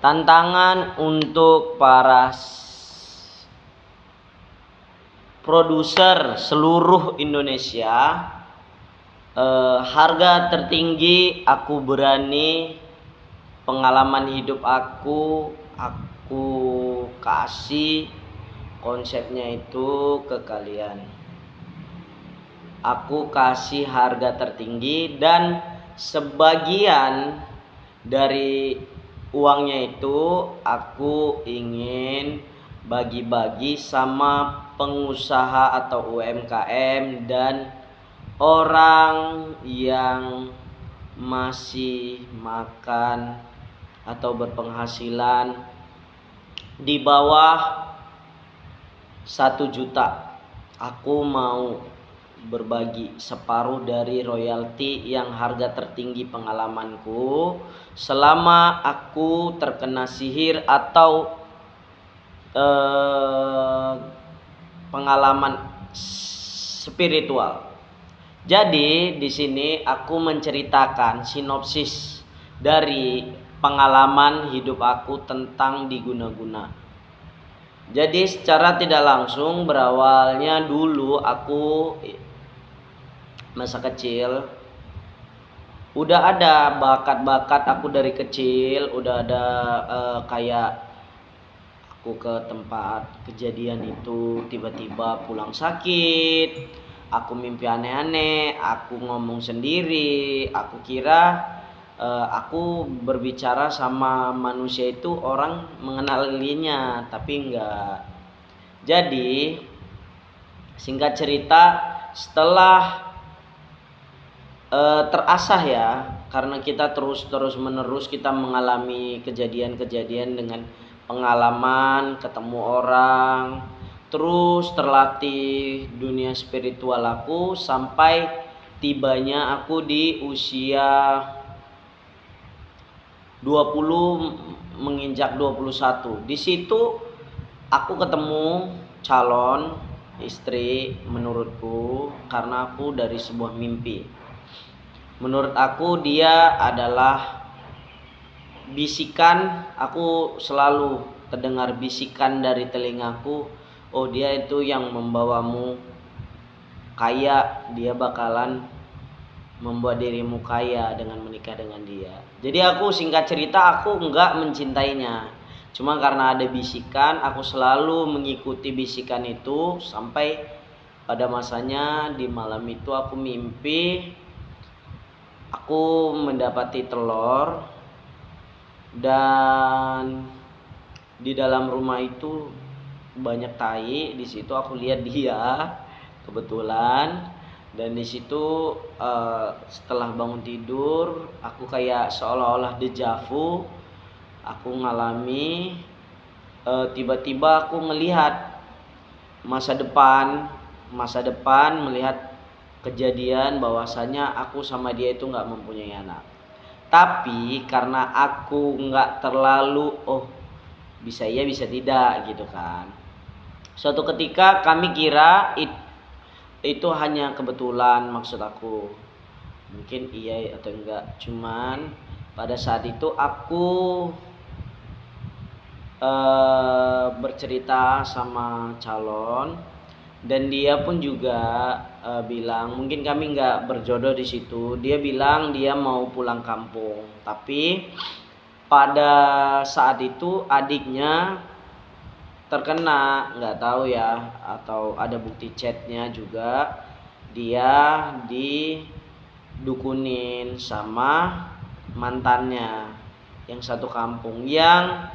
Tantangan untuk para produser seluruh Indonesia. Harga tertinggi aku berani, pengalaman hidup aku kasih konsepnya itu ke kalian. Aku kasih harga tertinggi dan sebagian dari uangnya itu aku ingin bagi-bagi sama pengusaha atau UMKM dan orang yang masih makan atau berpenghasilan di bawah 1 juta. Aku mau berbagi separuh dari royalti yang harga tertinggi pengalamanku selama aku terkena sihir atau pengalaman spiritual. Jadi di sini aku menceritakan sinopsis dari pengalaman hidup aku tentang diguna-guna. Jadi secara tidak langsung berawalnya dulu aku masa kecil udah ada bakat-bakat aku dari kecil, udah ada kayak aku ke tempat kejadian itu tiba-tiba pulang sakit, aku mimpi aneh-aneh, aku ngomong sendiri, aku kira aku berbicara sama manusia itu orang mengenalinya, tapi enggak. Jadi singkat cerita, setelah terasah ya, karena kita terus menerus kita mengalami kejadian-kejadian dengan pengalaman, ketemu orang, terus terlatih dunia spiritual aku sampai tibanya aku di usia 20 menginjak 21. Di situ aku ketemu calon istri menurutku karena aku dari sebuah mimpi. Menurut aku dia adalah bisikan, aku selalu terdengar bisikan dari telingaku, oh dia itu yang membawamu kaya, dia bakalan membuat dirimu kaya dengan menikah dengan dia. Jadi aku singkat cerita aku enggak mencintainya, cuma karena ada bisikan aku selalu mengikuti bisikan itu sampai pada masanya di malam itu aku mimpi aku mendapati telur dan di dalam rumah itu banyak tai. Di situ aku lihat dia kebetulan, dan di situ setelah bangun tidur aku kayak seolah-olah dejavu, aku ngalami tiba-tiba aku ngelihat masa depan melihat kejadian bahwasanya aku sama dia itu nggak mempunyai anak. Tapi karena aku nggak terlalu bisa iya bisa tidak gitu kan, suatu ketika kami kira itu hanya kebetulan, maksud aku mungkin iya atau enggak, cuman pada saat itu aku bercerita sama calon dan dia pun juga bilang mungkin kami nggak berjodoh di situ. Dia bilang dia mau pulang kampung, tapi pada saat itu adiknya terkena, nggak tahu ya, atau ada bukti chatnya juga, dia didukunin sama mantannya yang satu kampung, yang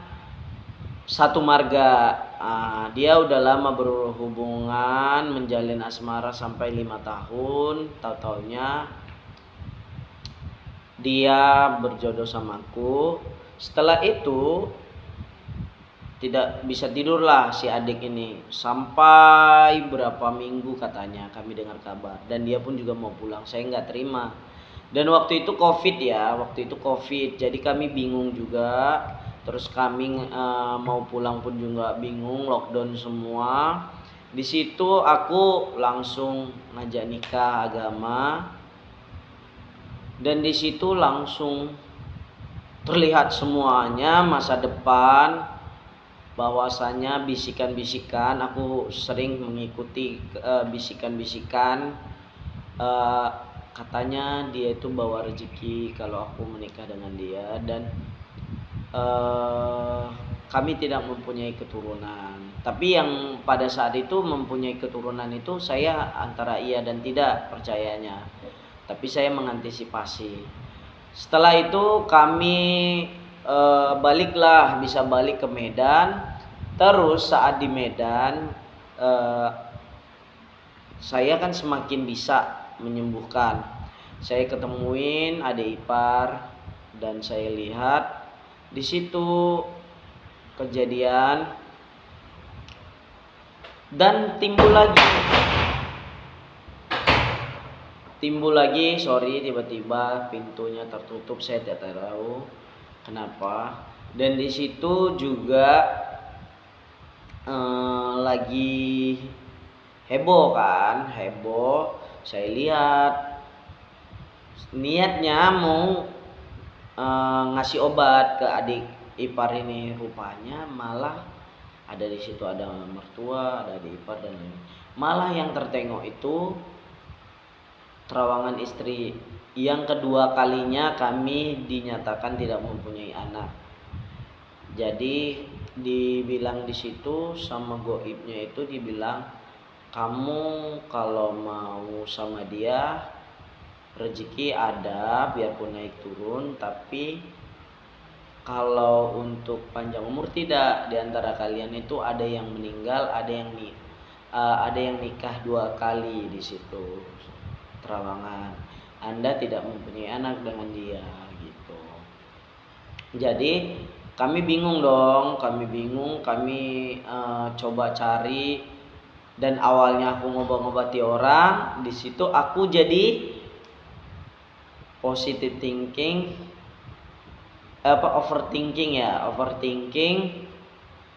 satu marga. Dia udah lama berhubungan, menjalin asmara sampai 5 tahun. Tahu-taunya dia berjodoh sama aku. Setelah itu tidak bisa tidurlah si adik ini sampai berapa minggu katanya kami dengar kabar, dan dia pun juga mau pulang. Saya nggak terima, dan waktu itu covid, jadi kami bingung juga. Terus kami mau pulang pun juga bingung, lockdown semua. Di situ aku langsung ngajak nikah agama, dan di situ langsung terlihat semuanya masa depan, bahwasanya bisikan-bisikan, aku sering mengikuti bisikan-bisikan, eh, katanya dia itu bawa rezeki kalau aku menikah dengan dia, dan kami tidak mempunyai keturunan. Tapi yang pada saat itu mempunyai keturunan itu saya antara iya dan tidak percayanya. Tapi saya mengantisipasi. Setelah itu kami bisa balik ke Medan. Terus saat di Medan saya kan semakin bisa menyembuhkan. Saya ketemuin adik ipar dan saya lihat di situ kejadian, dan timbul lagi tiba-tiba pintunya tertutup, saya tidak tahu kenapa. Dan di situ juga lagi heboh, saya lihat niatnya mau ngasih obat ke adik ipar ini, rupanya malah ada di situ ada mertua, ada adik ipar, dan malah yang tertengok itu terawangan istri. Yang kedua kalinya kami dinyatakan tidak mempunyai anak. Jadi dibilang di situ sama goibnya itu, dibilang kamu kalau mau sama dia rezeki ada biarpun naik turun, tapi kalau untuk panjang umur tidak. Di antara kalian itu ada yang meninggal, ada yang nikah 2 kali di situ terawangan. Anda tidak mempunyai anak dengan dia gitu. Jadi kami bingung dong, kami coba cari, dan awalnya aku ngobati orang, di situ aku jadi positive thinking, overthinking,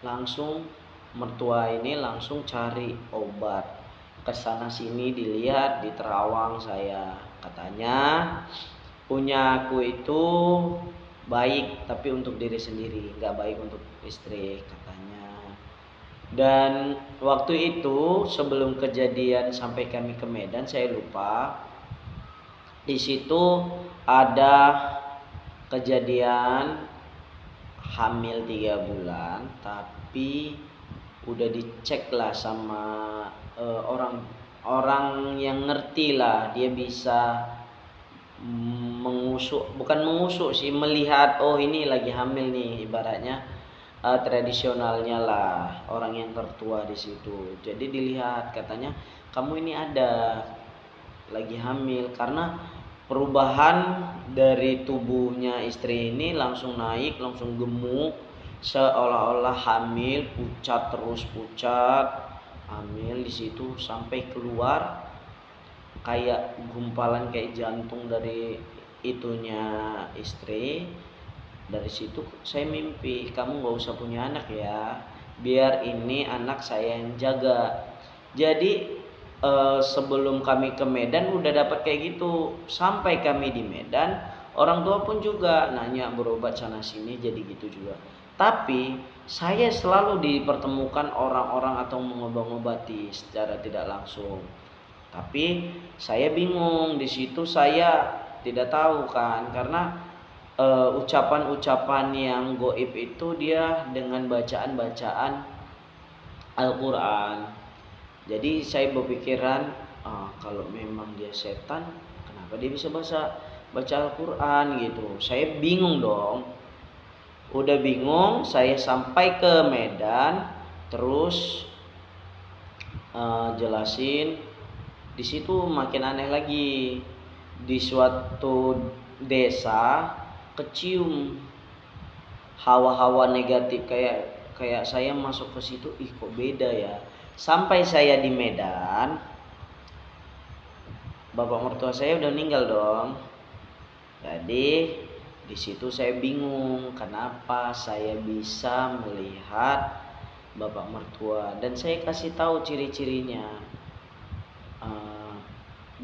langsung mertua ini langsung cari obat kesana sini, dilihat di terawang saya, katanya punya aku itu baik tapi untuk diri sendiri, nggak baik untuk istri katanya. Dan waktu itu sebelum kejadian sampai kami ke Medan, saya lupa, di situ ada kejadian hamil 3 bulan, tapi udah dicek lah sama orang yang ngerti lah, dia bisa bukan mengusuk sih, melihat oh ini lagi hamil nih, ibaratnya tradisionalnya lah, orang yang tertua di situ. Jadi dilihat, katanya kamu ini ada lagi hamil, karena perubahan dari tubuhnya istri ini langsung naik, langsung gemuk, seolah-olah hamil, pucat hamil di situ, sampai keluar kayak gumpalan kayak jantung dari itunya istri. Dari situ saya mimpi, kamu gak usah punya anak ya, biar ini anak saya yang jaga. Jadi sebelum kami ke Medan udah dapat kayak gitu. Sampai kami di Medan, orang tua pun juga nanya berobat sana sini, jadi gitu juga. Tapi saya selalu dipertemukan orang-orang atau mengobati secara tidak langsung. Tapi saya bingung di situ, saya tidak tahu kan, karena ucapan-ucapan yang goib itu dia dengan bacaan-bacaan Al-Quran. Jadi saya berpikiran, kalau memang dia setan, kenapa dia bisa baca Al-Quran gitu. Saya bingung dong. Udah bingung, saya sampai ke Medan, terus jelasin. Di situ makin aneh lagi. Di suatu desa kecium hawa-hawa negatif, kayak saya masuk ke situ, kok beda ya. Sampai saya di Medan, bapak mertua saya udah meninggal dong. Jadi di situ saya bingung kenapa saya bisa melihat bapak mertua, dan saya kasih tahu ciri-cirinya.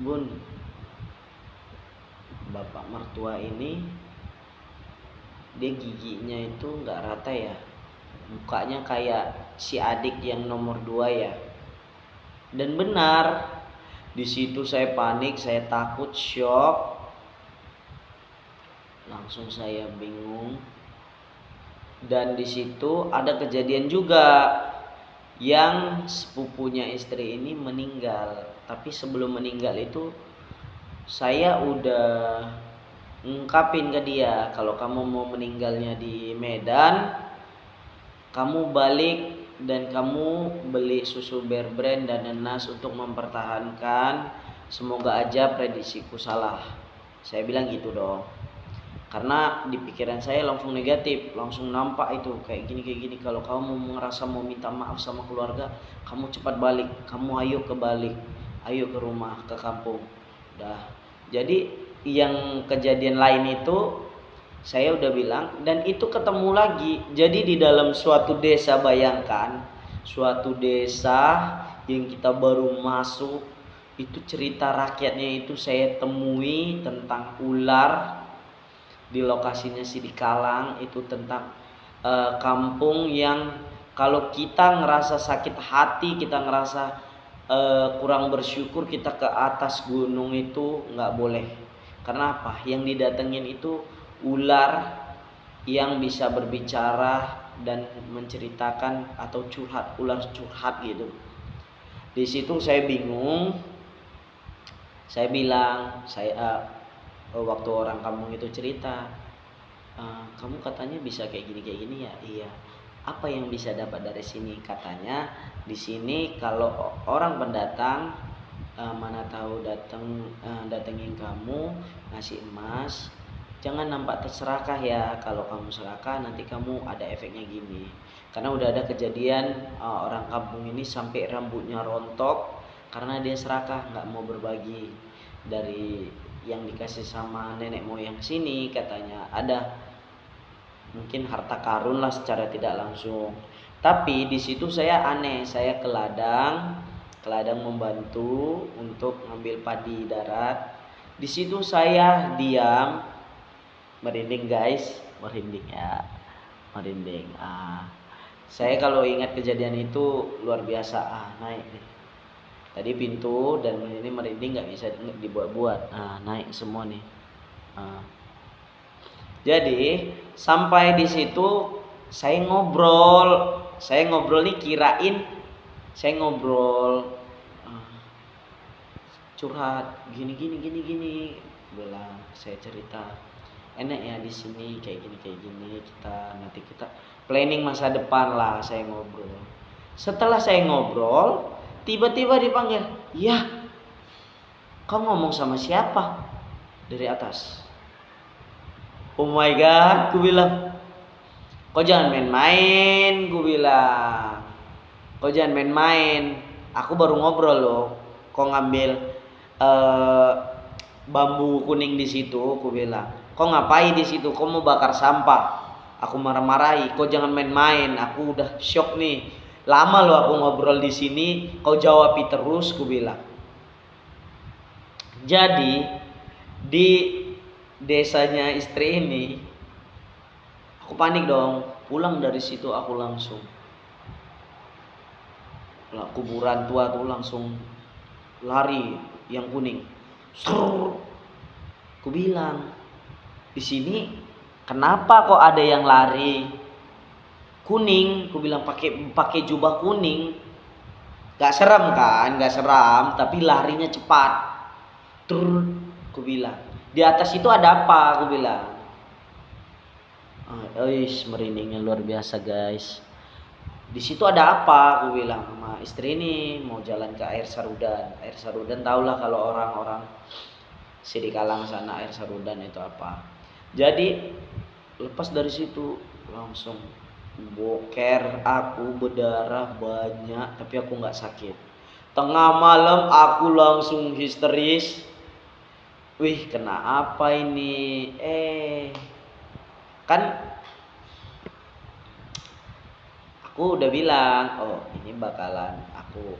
Bun, bapak mertua ini dia giginya itu nggak rata ya, mukanya kayak si adik yang nomor 2 ya. Dan benar, di situ saya panik, saya takut, shock, langsung saya bingung. Dan di situ ada kejadian juga yang sepupunya istri ini meninggal. Tapi sebelum meninggal itu saya udah ngungkapin ke dia, kalau kamu mau meninggalnya di Medan, kamu balik dan kamu beli susu Bear Brand dan Nenas untuk mempertahankan. Semoga aja prediksiku salah. Saya bilang gitu dong. Karena di pikiran saya langsung negatif, langsung nampak itu kayak gini. Kalau kamu ngerasa mau minta maaf sama keluarga, kamu cepat balik, kamu ayo ke balik, ayo ke rumah, ke kampung. Dah. Jadi yang kejadian lain itu saya udah bilang, dan itu ketemu lagi. Jadi di dalam suatu desa, bayangkan suatu desa yang kita baru masuk, itu cerita rakyatnya itu saya temui tentang ular. Di lokasinya Sidikalang itu tentang kampung yang kalau kita ngerasa sakit hati, kita ngerasa kurang bersyukur, kita ke atas gunung itu nggak boleh. Karena apa? Yang didatengin itu ular yang bisa berbicara dan menceritakan atau curhat, ular curhat gitu. Di situ saya bingung. Saya bilang, waktu orang kampung itu cerita, kamu katanya bisa kayak gini ya. Iya. Apa yang bisa dapat dari sini? Katanya di sini kalau orang pendatang mana tahu datengin kamu ngasih emas, jangan nampak terserakah ya. Kalau kamu serakah nanti kamu ada efeknya gini. Karena udah ada kejadian orang kampung ini sampai rambutnya rontok karena dia serakah, nggak mau berbagi dari yang dikasih sama nenek moyang sini. Katanya ada mungkin harta karun lah secara tidak langsung. Tapi di situ saya aneh, saya ke ladang membantu untuk ngambil padi darat. Di situ saya diam, merinding guys, merinding ya, merinding. Saya kalau ingat kejadian itu luar biasa. Naik nih. Tadi pintu dan ini merinding, nggak bisa dibuat-buat. Naik semua nih. Jadi sampai di situ saya ngobrol nih, kirain saya ngobrol curhat gini bilang, saya cerita enak ya di sini kayak gini, kita planning masa depan lah. Saya ngobrol. Setelah saya ngobrol, tiba-tiba dipanggil, ya kamu ngomong sama siapa? Dari atas. Oh my god, gue bilang, kau jangan main-main, gue bilang, kau jangan main-main, aku baru ngobrol loh, kau ngambil bambu kuning di situ, aku bilang, kau ngapain di situ, kau mau bakar sampah. Aku marah-marahi, kau jangan main-main, aku udah shock nih, lama loh aku ngobrol di sini, kau jawabi terus, aku bilang. Jadi di desanya istri ini, aku panik dong. Pulang dari situ aku langsung kuburan tua tuh langsung lari yang kuning. Aku bilang, di sini kenapa kok ada yang lari kuning? Aku bilang pakai jubah kuning. Gak seram kan? Gak seram, tapi larinya cepat. Aku bilang, di atas itu ada apa? Aku bilang. Merindingnya luar biasa guys. Di situ ada apa? Aku bilang sama istri ini, mau jalan ke air sarudan. Air sarudan tahulah kalau orang-orang Sidikalang sana, air sarudan itu apa. Jadi lepas dari situ langsung boker, aku berdarah banyak, tapi aku nggak sakit. Tengah malam aku langsung histeris. Wih, kena apa ini? Kan aku udah bilang, oh ini bakalan aku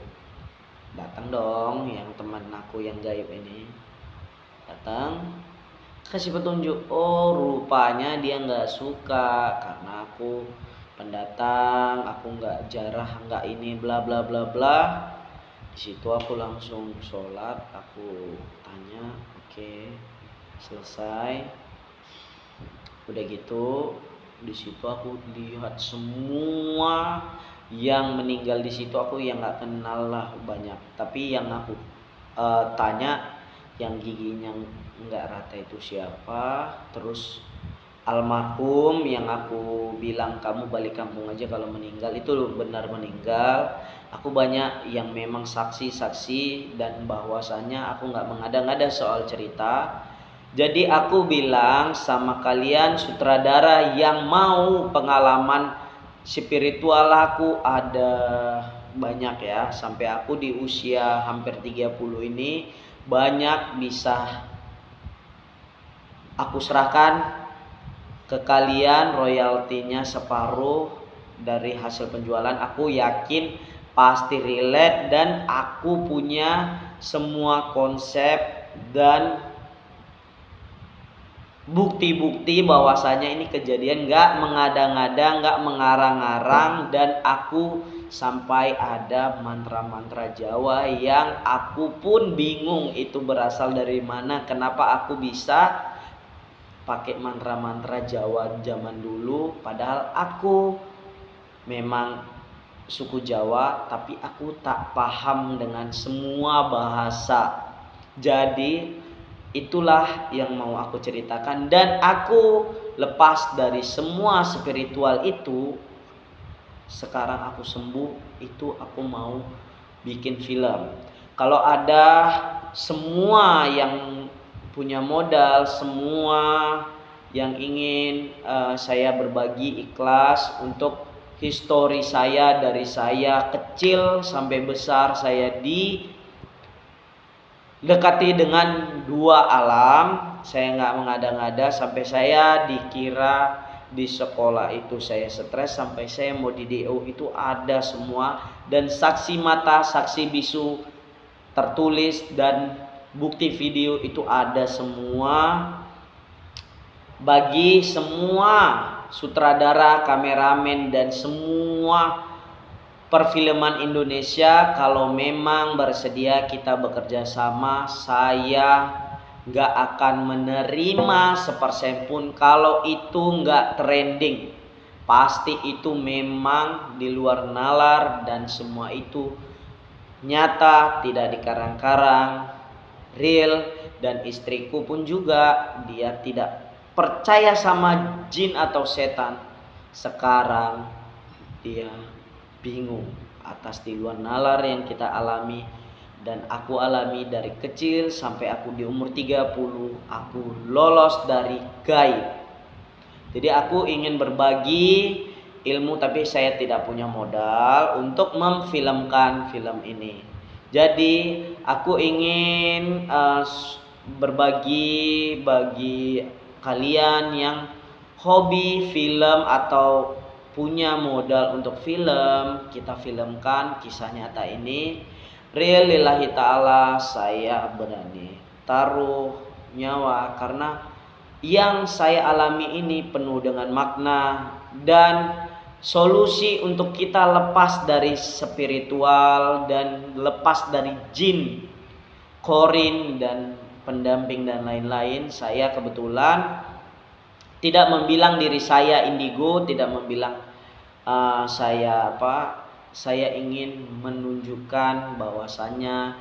datang dong, yang teman aku yang gaib ini datang. kasih petunjuk. Oh, rupanya dia nggak suka karena aku pendatang, aku nggak jarah, nggak ini bla bla bla bla. Di situ aku langsung sholat, aku tanya, oke, selesai. Udah gitu, di situ aku lihat semua yang meninggal di situ, aku yang nggak kenal lah banyak, tapi yang aku tanya yang giginya nggak rata itu siapa, terus almarhum yang aku bilang kamu balik kampung aja kalau meninggal, itu benar meninggal. Aku banyak yang memang saksi-saksi dan bahwasannya aku nggak mengada-ngada soal cerita. Jadi aku bilang sama kalian sutradara yang mau pengalaman spiritual, aku ada banyak ya, sampai aku di usia hampir 30 ini banyak bisa aku serahkan ke kalian, royaltinya separuh dari hasil penjualan. Aku yakin pasti relate dan aku punya semua konsep dan bukti-bukti bahwasanya ini kejadian, nggak mengada-ngada, nggak mengarang-arang, dan aku sampai ada mantra-mantra Jawa yang aku pun bingung itu berasal dari mana, kenapa aku bisa pakai mantra-mantra Jawa zaman dulu, padahal aku memang suku Jawa tapi aku tak paham dengan semua bahasa. Jadi itulah yang mau aku ceritakan, dan aku lepas dari semua spiritual itu. Sekarang aku sembuh, itu aku mau bikin film. Kalau ada semua yang punya modal, semua yang ingin saya berbagi ikhlas untuk histori saya dari saya kecil sampai besar, saya dekati dengan dua alam, saya nggak mengada-ngada, sampai saya dikira di sekolah itu saya stres, sampai saya mau di DO itu ada semua, dan saksi mata, saksi bisu tertulis dan bukti video itu ada semua. Bagi semua sutradara, kameramen, dan semua perfilman Indonesia, kalau memang bersedia kita bekerja sama, saya gak akan menerima sepersen pun kalau itu gak trending. Pasti itu memang di luar nalar dan semua itu nyata, tidak dikarang-karang, real. Dan istriku pun juga, dia tidak percaya sama jin atau setan. Sekarang dia bingung atas di luar nalar yang kita alami dan aku alami dari kecil sampai aku di umur 30, aku lolos dari gaib. Jadi aku ingin berbagi ilmu, tapi saya tidak punya modal untuk memfilmkan film ini. Jadi aku ingin berbagi bagi kalian yang hobi film atau punya modal untuk film, kita filmkan kisah nyata ini. Real lillahi ta'ala, saya berani taruh nyawa karena yang saya alami ini penuh dengan makna dan solusi untuk kita lepas dari spiritual dan lepas dari jin, korin, dan pendamping dan lain-lain. Saya kebetulan tidak membilang diri saya indigo, tidak membilang saya ingin menunjukkan bahwasannya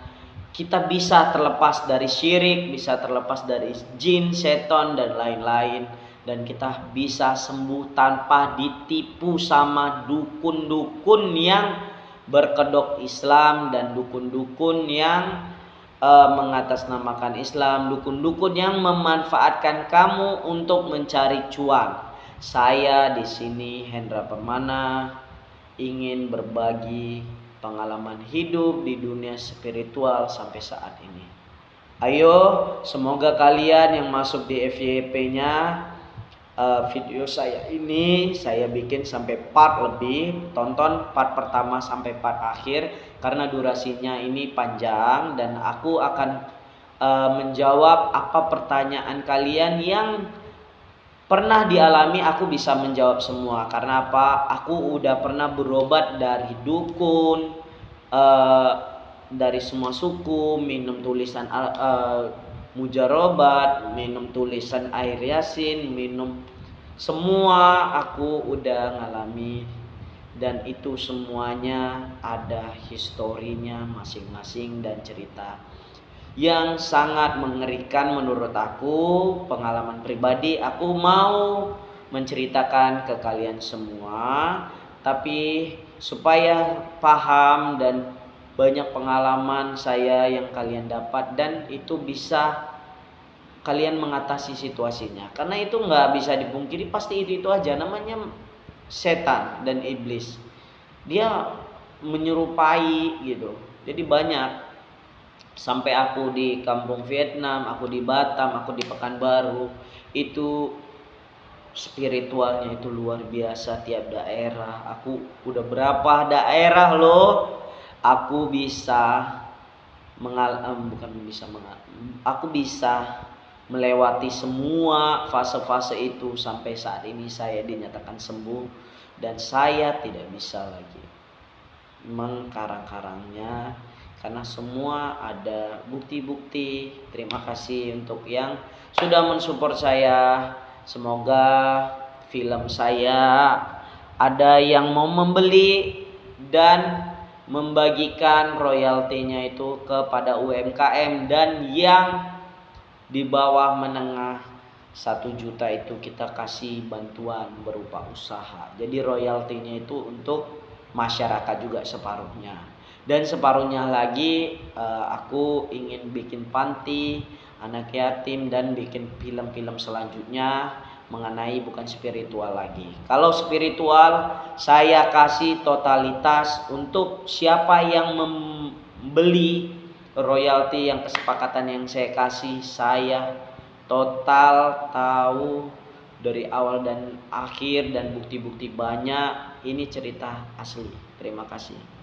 kita bisa terlepas dari syirik, bisa terlepas dari jin, seton, dan lain-lain, dan kita bisa sembuh tanpa ditipu sama dukun-dukun yang berkedok Islam dan dukun-dukun yang mengatasnamakan Islam, dukun-dukun yang memanfaatkan kamu untuk mencari cuan. Saya di sini Hendra Permana ingin berbagi pengalaman hidup di dunia spiritual sampai saat ini. Ayo, semoga kalian yang masuk di FYP-nya video saya ini saya bikin sampai part lebih, tonton part pertama sampai part akhir karena durasinya ini panjang dan aku akan menjawab apa pertanyaan kalian yang pernah dialami. Aku bisa menjawab semua. Karena apa? Aku udah pernah berobat dari dukun, dari semua suku, minum tulisan mujarobat, minum tulisan air yasin, minum semua aku udah ngalami. Dan itu semuanya ada historinya masing-masing dan cerita yang sangat mengerikan menurut aku. Pengalaman pribadi aku mau menceritakan ke kalian semua, tapi supaya paham dan banyak pengalaman saya yang kalian dapat, dan itu bisa kalian mengatasi situasinya. Karena itu nggak bisa dipungkiri, pasti itu aja namanya setan dan iblis. Dia menyerupai gitu. Jadi banyak. Sampai aku di kampung Vietnam, aku di Batam, aku di Pekanbaru, itu spiritualnya itu luar biasa tiap daerah. Aku udah berapa daerah loh. Aku bisa aku bisa melewati semua fase-fase itu sampai saat ini saya dinyatakan sembuh dan saya tidak bisa lagi mengkarang-karangnya karena semua ada bukti-bukti. Terima kasih untuk yang sudah mensupport saya. Semoga film saya ada yang mau membeli dan membagikan royaltinya itu kepada UMKM, dan yang di bawah menengah 1 juta itu kita kasih bantuan berupa usaha. Jadi royaltinya itu untuk masyarakat juga separuhnya. Dan separuhnya lagi aku ingin bikin panti anak yatim dan bikin film-film selanjutnya mengenai bukan spiritual lagi. Kalau spiritual saya kasih totalitas untuk siapa yang membeli royalti yang kesepakatan yang saya kasih, saya total tahu dari awal dan akhir dan bukti-bukti banyak. Ini cerita asli. Terima kasih.